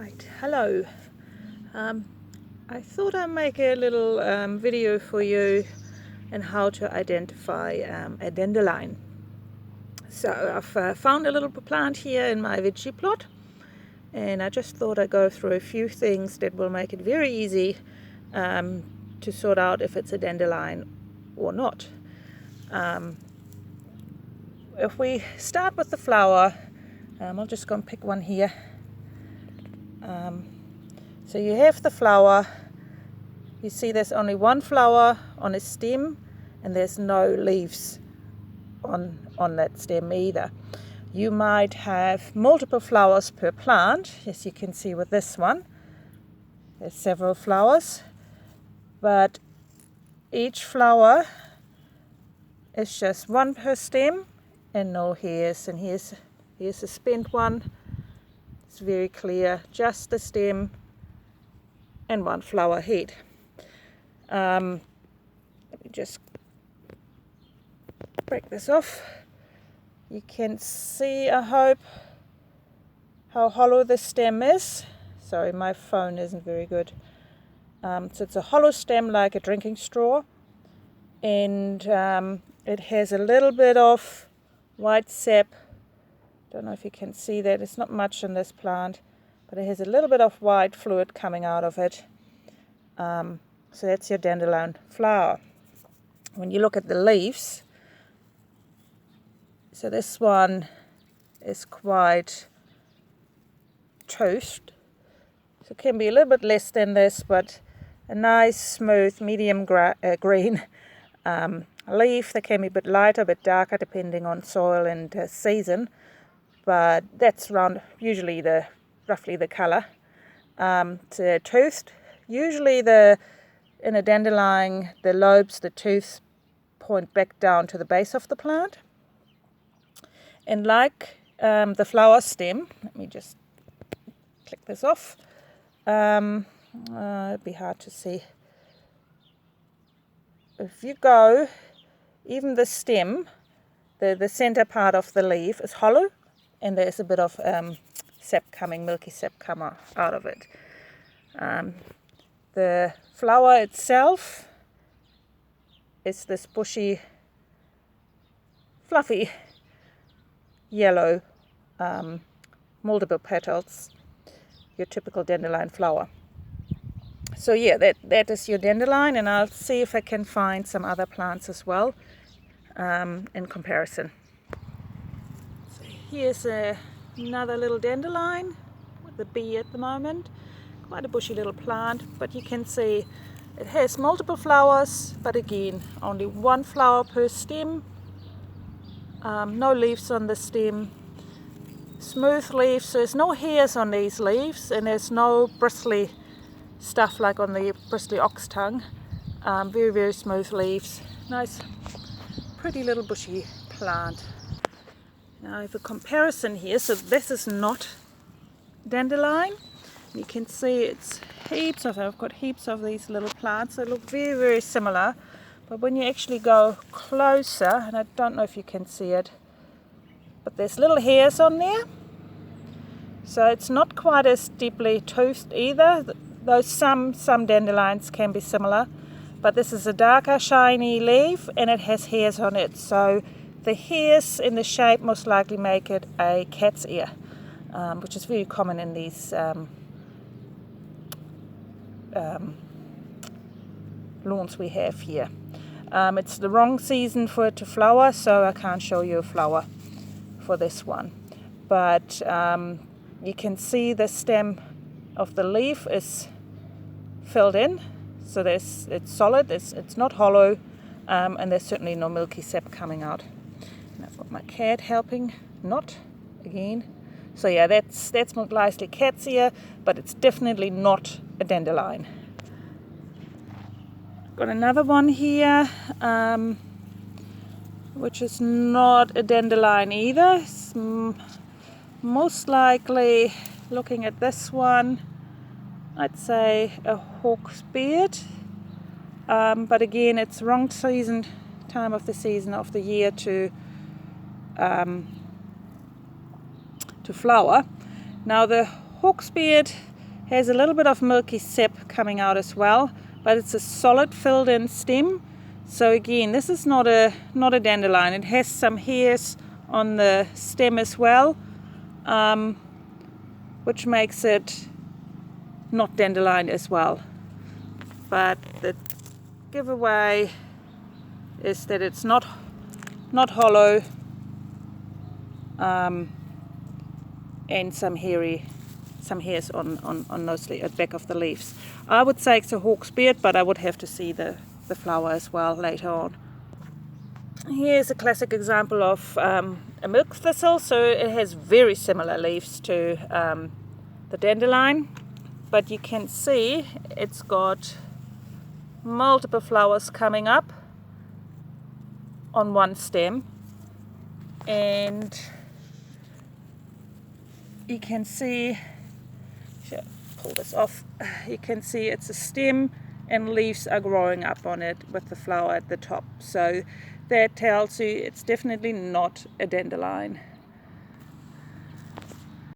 Right, hello. I thought I'd make a little video for you on how to identify a dandelion. So I've found a little plant here in my veggie plot, and I just thought I'd go through a few things that will make it very easy to sort out if it's a dandelion or not. If we start with the flower, I'll just go and pick one here. So you have the flower. You see there's only one flower on a stem, and there's no leaves on that stem either. You might have multiple flowers per plant, as you can see with this one. There's several flowers, but each flower is just one per stem and no hairs. And here's a spent one. It's very clear, just the stem and one flower head. Let me just break this off. You can see, I hope, how hollow the stem is. Sorry, my phone isn't very good. So it's a hollow stem like a drinking straw, and it has a little bit of white sap. Don't know if you can see that. It's not much in this plant, but it has a little bit of white fluid coming out of it. So that's your dandelion flower. When you look at the leaves, so this one is quite toothed. So it can be a little bit less than this, but a nice, smooth, medium green leaf. They can be a bit lighter, a bit darker, depending on soil and season. But that's around usually roughly the color. So toothed. Usually in a dandelion, the lobes, the tooths point back down to the base of the plant. And like the flower stem, let me just click this off. It'd be hard to see. If you go, even the stem, the center part of the leaf is hollow, and there's a bit of sap coming, milky sap coming out of it. The flower itself is this bushy, fluffy, yellow, multiple petals, your typical dandelion flower. So yeah, that is your dandelion, and I'll see if I can find some other plants as well in comparison. So here's another little dandelion with a bee at the moment. Quite a bushy little plant, but you can see it has multiple flowers, but again only one flower per stem. No leaves on the stem, smooth leaves, so there's no hairs on these leaves, and there's no bristly stuff like on the bristly ox tongue. Very, very smooth leaves. Nice, pretty little bushy plant. Now I have a comparison here. So this is not dandelion. You can see it's I've got heaps of these little plants. They look very, very similar. But when you actually go closer, and I don't know if you can see it, but there's little hairs on there. So it's not quite as deeply toothed either. Though some dandelions can be similar. But this is a darker, shiny leaf, and it has hairs on it. So the hairs in the shape most likely make it a cat's ear, which is very common in these lawns we have here. It's the wrong season for it to flower, so I can't show you a flower for this one. But you can see the stem of the leaf is filled in, so it's solid, it's not hollow, and there's certainly no milky sap coming out. And I've got my cat helping, not again. So yeah, that's most likely cat's ear, but it's definitely not a dandelion. Got another one here, which is not a dandelion either. It's most likely, looking at this one, I'd say a hawk's beard, but again it's wrong time of the year to flower. Now the hawksbeard Has a little bit of milky sap coming out as well, but it's a solid filled in stem. So again, this is not a dandelion. It has some hairs on the stem as well, which makes it not dandelion as well. But the giveaway is that it's not hollow, and some hairs on mostly at the back of the leaves. I would say it's a hawk's beard, but I would have to see the flower as well later on. Here's a classic example of a milk thistle. So it has very similar leaves to the dandelion, but you can see it's got multiple flowers coming up on one stem, and you can see, pull this off, you can see it's a stem and leaves are growing up on it with the flower at the top. So that tells you it's definitely not a dandelion.